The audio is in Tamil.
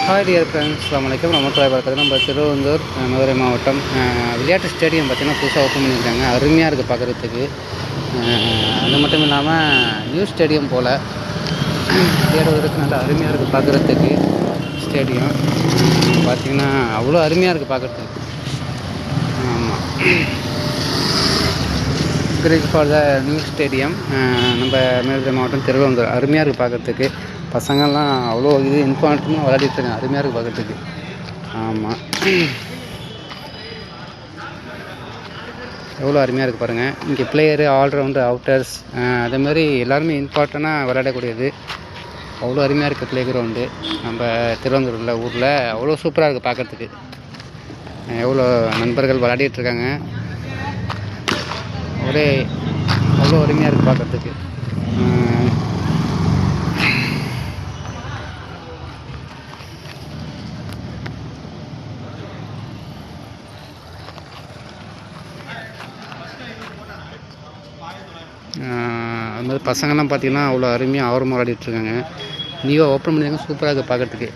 ஹாய் டியர் ஃப்ரெண்ட்ஸ், அஸ்ஸலாமு அலைக்கும் வரஹ்மத்துல்லாஹி வபரகாத்துஹு. நம்ம திருவள்ளூர் மதுரை மாவட்டம் விளையாட்டு ஸ்டேடியம் பார்த்திங்கன்னா புதுசாக ஓப்பன் பண்ணியிருக்காங்க. அருமையாக இருக்குது பார்க்குறதுக்கு. அது மட்டும் இல்லாமல் நியூ ஸ்டேடியம் போல் தேடுவதற்கு நல்லா அருமையாக இருக்குது பார்க்குறதுக்கு. ஸ்டேடியம் பார்த்திங்கன்னா அவ்வளோ அருமையாக இருக்குது பார்க்குறதுக்கு. ஆமாம், great for the new stadium. நம்ம மதுரை மாவட்டம் திருவள்ளூர் அருமையாக இருக்குது பார்க்குறதுக்கு. பசங்கள்லாம் அவ்வளோ இது இன்ஃபார்மேட்டிவாக விளையாடிட்டுருக்காங்க. அருமையாக இருக்குது பார்க்குறதுக்கு. ஆமாம், எவ்வளோ அருமையாக இருக்குது பாருங்கள். இங்கே பிளேயரு, ஆல்ரவுண்டு, அவுட்டர்ஸ் அதேமாதிரி எல்லாருமே இம்பார்ட்டண்ட்டாக விளையாடக்கூடியது. அவ்வளோ அருமையாக இருக்குது ப்ளே கிரவுண்டு. நம்ம திருவள்ளூரில் ஊரில் அவ்வளோ சூப்பராக இருக்குது பார்க்குறதுக்கு. எவ்வளோ நண்பர்கள் விளையாடிட்டுருக்காங்க. அவ்வளோ அருமையாக இருக்குது பார்க்குறதுக்கு. அது மாதிரி பசங்கள்லாம் பார்த்திங்கன்னா அவ்வளோ அருமையாக ஆர்வமாக விளையாடிட்டுருக்காங்க. நியூவாக ஓப்பன் பண்ணியிருக்காங்க. சூப்பராக இருக்குது பார்க்குறதுக்கு.